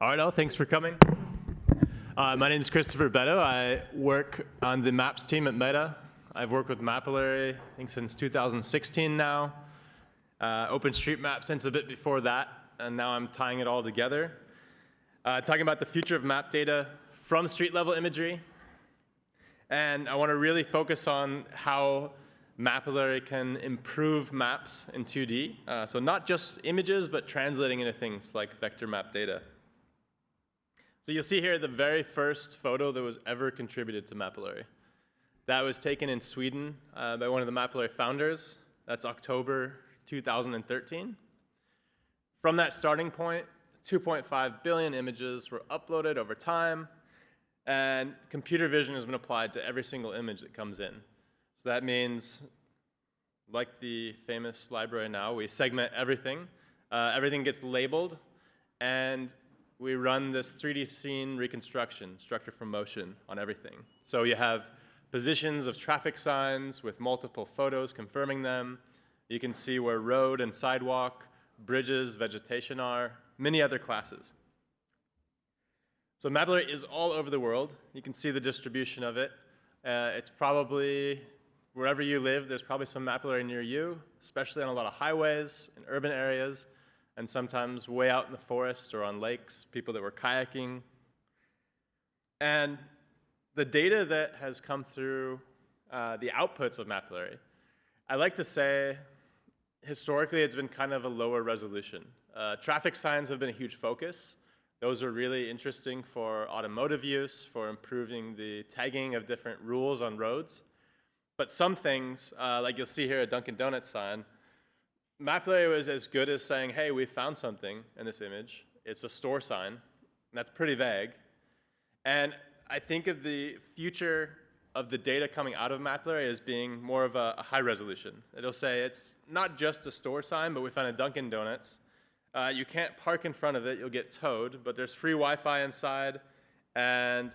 All right, thanks for coming. My name is Christopher Beddow. I work on the Maps team at Meta. I've worked with Mapillary, I think, since 2016 now. OpenStreetMap since a bit before that, and now I'm tying it all together. Talking about the future of map data from street-level imagery. And I want to really focus on how Mapillary can improve maps in 2D. So not just images, but translating into things like vector map data. So you'll see here the very first photo that was ever contributed to Mapillary. That was taken in Sweden by one of the Mapillary founders. That's October 2013. From that starting point, 2.5 billion images were uploaded over time, and computer vision has been applied to every single image that comes in. So that means, like the famous library now, we segment everything. Everything gets labeled, and we run this 3D scene reconstruction, structure from motion, on everything. So you have positions of traffic signs with multiple photos confirming them. You can see where road and sidewalk, bridges, vegetation are, many other classes. So Mapillary is all over the world. You can see the distribution of it. It's probably, wherever you live, there's probably some Mapillary near you, especially on a lot of highways in urban areas, and sometimes way out in the forest or on lakes, people that were kayaking. And the data that has come through the outputs of Mapillary, I like to say, historically, it's been kind of a lower resolution. Traffic signs have been a huge focus. Those are really interesting for automotive use, for improving the tagging of different rules on roads. But some things, like you'll see here a Dunkin' Donuts sign, Mapillary was as good as saying, hey, we found something in this image. It's a store sign, and that's pretty vague. And I think of the future of the data coming out of Mapillary as being more of a high resolution. It'll say it's not just a store sign, but we found a Dunkin' Donuts. You can't park in front of it, you'll get towed, but there's free Wi-Fi inside, and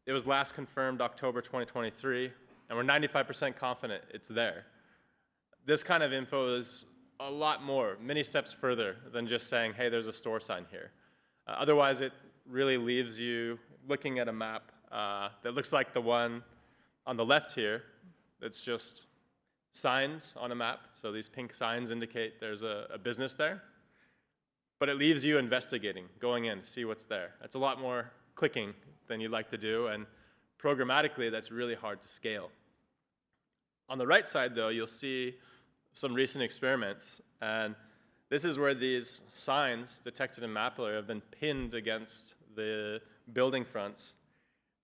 it was last confirmed October 2023, and we're 95% confident it's there. This kind of info is a lot more, many steps further than just saying, hey, there's a store sign here. Otherwise, it really leaves you looking at a map that looks like the one on the left here. It's just signs on a map. So these pink signs indicate there's a business there. But it leaves you investigating, going in to see what's there. That's a lot more clicking than you'd like to do, and programmatically, that's really hard to scale. On the right side, though, you'll see some recent experiments, and this is where these signs detected in Mapillary have been pinned against the building fronts,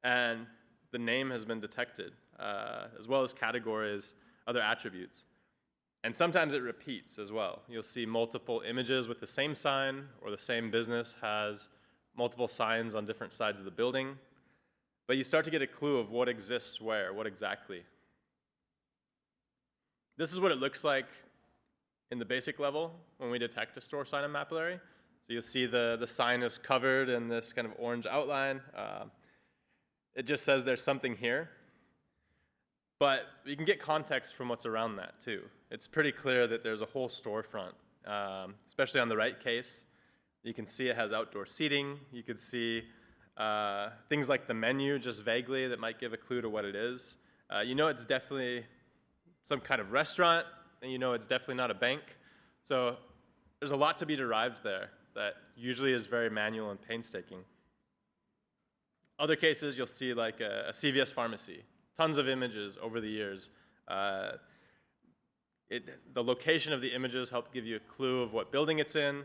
and the name has been detected, as well as categories, other attributes. And sometimes it repeats as well. You'll see multiple images with the same sign, or the same business has multiple signs on different sides of the building, but you start to get a clue of what exists where, what exactly. This is what it looks like in the basic level when we detect a store sign in Mapillary. So you'll see the sign is covered in this kind of orange outline. It just says there's something here. But you can get context from what's around that too. It's pretty clear that there's a whole storefront, especially on the right case. You can see it has outdoor seating. You could see things like the menu just vaguely that might give a clue to what it is. You know it's definitely some kind of restaurant, and you know it's definitely not a bank. So there's a lot to be derived there that usually is very manual and painstaking. Other cases, you'll see like a CVS pharmacy, tons of images over the years. The location of the images help give you a clue of what building it's in.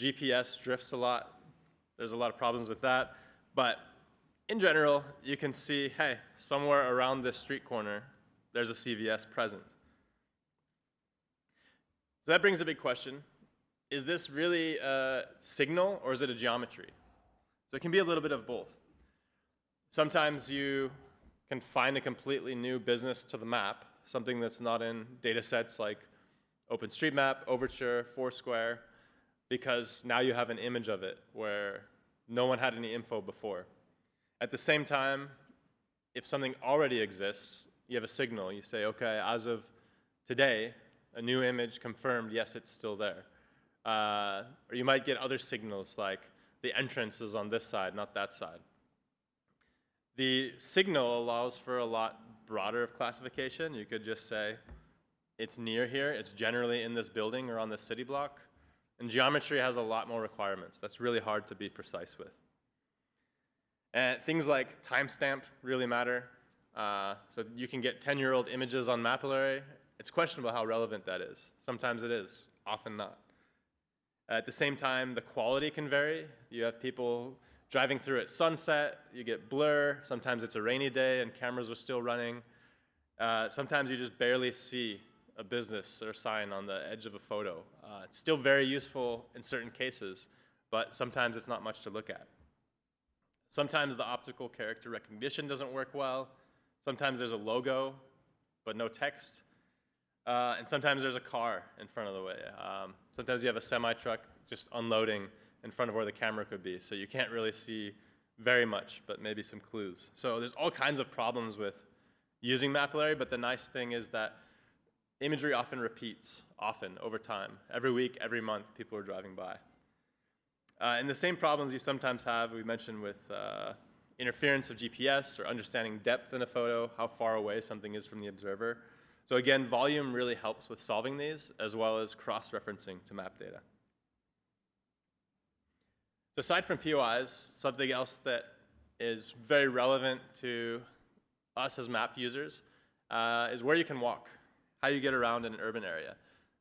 GPS drifts a lot. There's a lot of problems with that. But in general, you can see, hey, somewhere around this street corner, there's a CVS present. So that brings a big question. Is this really a signal, or is it a geometry? So it can be a little bit of both. Sometimes you can find a completely new business to the map, something that's not in data sets like OpenStreetMap, Overture, Foursquare, because now you have an image of it where no one had any info before. At the same time, if something already exists, you have a signal. You say, okay, as of today, a new image confirmed, yes, it's still there. Or you might get other signals like the entrance is on this side, not that side. The signal allows for a lot broader of classification. You could just say, it's near here, it's generally in this building or on this city block. And geometry has a lot more requirements. That's really hard to be precise with. And things like timestamp really matter. So you can get 10-year-old images on Mapillary. It's questionable how relevant that is. Sometimes it is, often not. At the same time, the quality can vary. You have people driving through at sunset, you get blur. Sometimes it's a rainy day and cameras are still running. Sometimes you just barely see a business or sign on the edge of a photo. It's still very useful in certain cases, but sometimes it's not much to look at. Sometimes the optical character recognition doesn't work well. Sometimes there's a logo, but no text. And sometimes there's a car in front of the way. Sometimes you have a semi-truck just unloading in front of where the camera could be, so you can't really see very much, but maybe some clues. So there's all kinds of problems with using Mapillary, but the nice thing is that imagery often repeats, over time. Every week, every month, people are driving by. And the same problems you sometimes have, we mentioned with interference of GPS or understanding depth in a photo, how far away something is from the observer. So again, volume really helps with solving these, as well as cross-referencing to map data. So aside from POIs, something else that is very relevant to us as map users is where you can walk, how you get around in an urban area.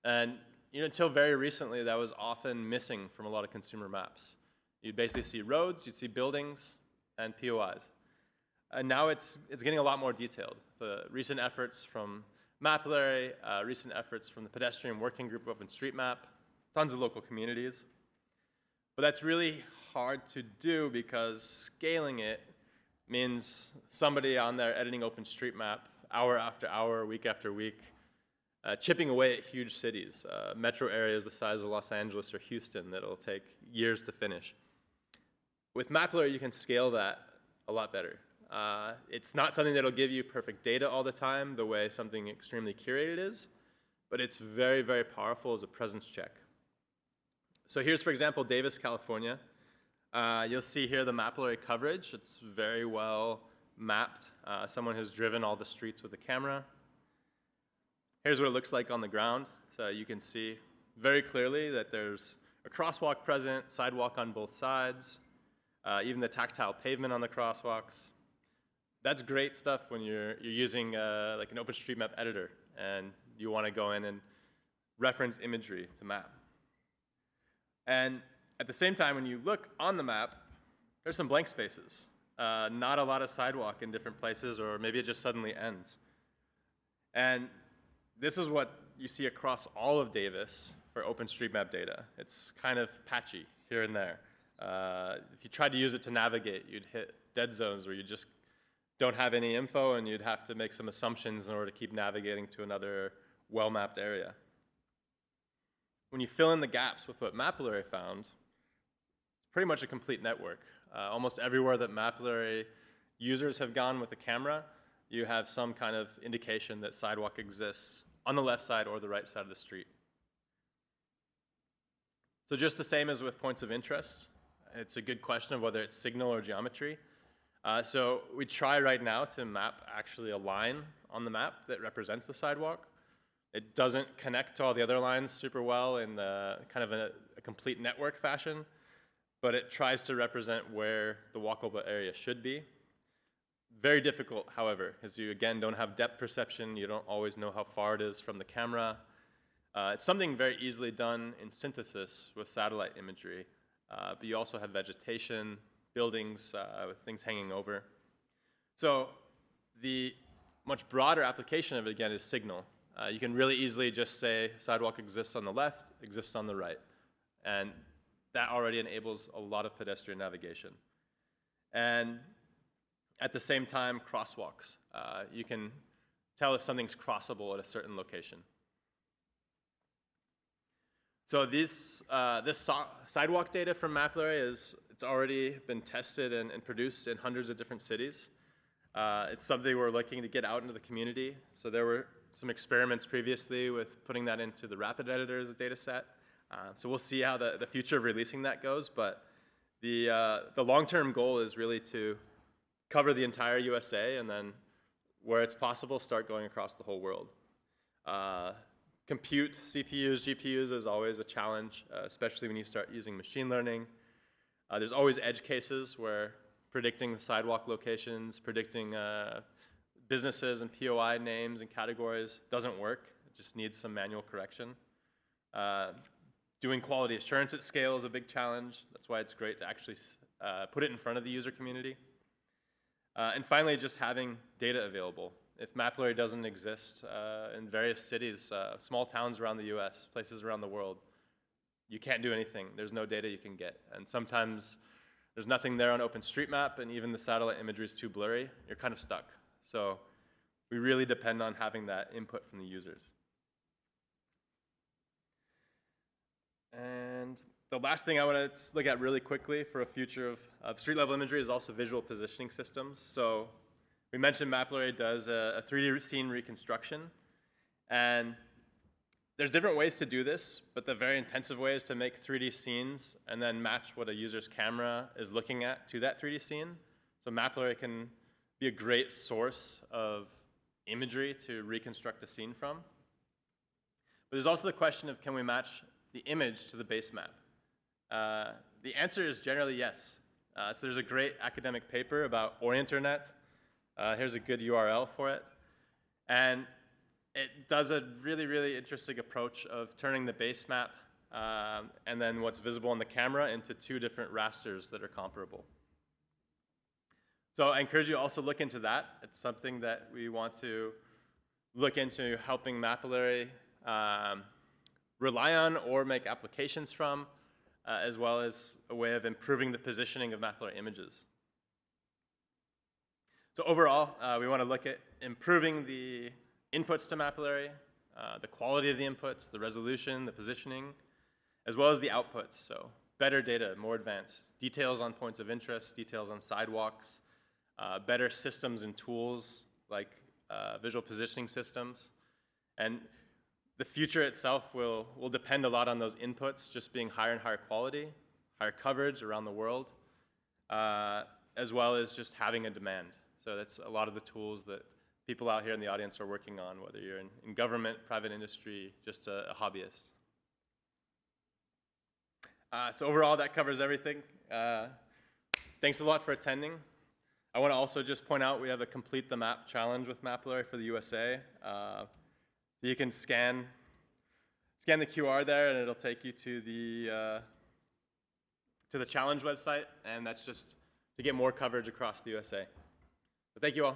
And until very recently, that was often missing from a lot of consumer maps. You'd basically see roads, you'd see buildings, and POIs. And now it's getting a lot more detailed. The recent efforts from Mapillary, recent efforts from the Pedestrian Working Group of OpenStreetMap, tons of local communities. But that's really hard to do because scaling it means somebody on there editing OpenStreetMap hour after hour, week after week, chipping away at huge cities, metro areas the size of Los Angeles or Houston that'll take years to finish. With Mapillary, you can scale that a lot better. It's not something that'll give you perfect data all the time, the way something extremely curated is, but it's very, very powerful as a presence check. So here's, for example, Davis, California. You'll see here the Mapillary coverage. It's very well mapped. Someone has driven all the streets with a camera. Here's what it looks like on the ground. So you can see very clearly that there's a crosswalk present, sidewalk on both sides, even the tactile pavement on the crosswalks. That's great stuff when you're using like an OpenStreetMap editor and you want to go in and reference imagery to map. And at the same time, when you look on the map, there's some blank spaces. Not a lot of sidewalk in different places, or maybe it just suddenly ends. And this is what you see across all of Davis for OpenStreetMap data. It's kind of patchy here and there. If you tried to use it to navigate, you'd hit dead zones where you just don't have any info and you'd have to make some assumptions in order to keep navigating to another well-mapped area. When you fill in the gaps with what Mapillary found, it's pretty much a complete network. Almost everywhere that Mapillary users have gone with the camera, you have some kind of indication that sidewalk exists on the left side or the right side of the street. So just the same as with points of interest, it's a good question of whether it's signal or geometry. So we try right now to map actually a line on the map that represents the sidewalk. It doesn't connect to all the other lines super well in kind of a complete network fashion, but it tries to represent where the walkable area should be. Very difficult, however, because you, again, don't have depth perception. You don't always know how far it is from the camera. It's something very easily done in synthesis with satellite imagery, but you also have vegetation, buildings with things hanging over. So the much broader application of it, again, is signal. You can really easily just say sidewalk exists on the left, exists on the right. And that already enables a lot of pedestrian navigation. And at the same time, crosswalks. You can tell if something's crossable at a certain location. So this sidewalk data from Mapillary it's already been tested and produced in hundreds of different cities. It's something we're looking to get out into the community. So there were some experiments previously with putting that into the rapid editor as a data set. So we'll see how the future of releasing that goes, but The long-term goal is really to cover the entire USA, and then where it's possible, start going across the whole world. Compute, CPUs, GPUs is always a challenge, especially when you start using machine learning. There's always edge cases where predicting the sidewalk locations, predicting businesses and POI names and categories doesn't work. It just needs some manual correction. Doing quality assurance at scale is a big challenge. That's why it's great to actually put it in front of the user community. And finally, just having data available. If Mapillary doesn't exist in various cities, small towns around the US, places around the world, you can't do anything. There's no data you can get. And sometimes there's nothing there on OpenStreetMap, and even the satellite imagery is too blurry. You're kind of stuck. So we really depend on having that input from the users. And the last thing I want to look at really quickly for a future of street-level imagery is also visual positioning systems. So we mentioned Mapillary does a 3D scene reconstruction. And there's different ways to do this, but the very intensive way is to make 3D scenes and then match what a user's camera is looking at to that 3D scene. So Mapillary can be a great source of imagery to reconstruct a scene from. But there's also the question of, can we match the image to the base map? The answer is generally yes. So there's a great academic paper about OrientRNet. Here's a good URL for it. And it does a really, really interesting approach of turning the base map and then what's visible on the camera into two different rasters that are comparable. So I encourage you to also look into that. It's something that we want to look into helping Mapillary rely on or make applications from, as well as a way of improving the positioning of Mapillary images. So overall, we want to look at improving the inputs to Mapillary, the quality of the inputs, the resolution, the positioning, as well as the outputs. So better data, more advanced, details on points of interest, details on sidewalks, better systems and tools like visual positioning systems. And the future itself will depend a lot on those inputs just being higher and higher quality, higher coverage around the world, as well as just having a demand. So that's a lot of the tools that people out here in the audience are working on, whether you're in government, private industry, just a hobbyist. So overall, that covers everything. Thanks a lot for attending. I want to also just point out we have a Complete the Map challenge with Mapillary for the USA. You can scan the QR there, and it'll take you to the challenge website, and that's just to get more coverage across the USA. So thank you all.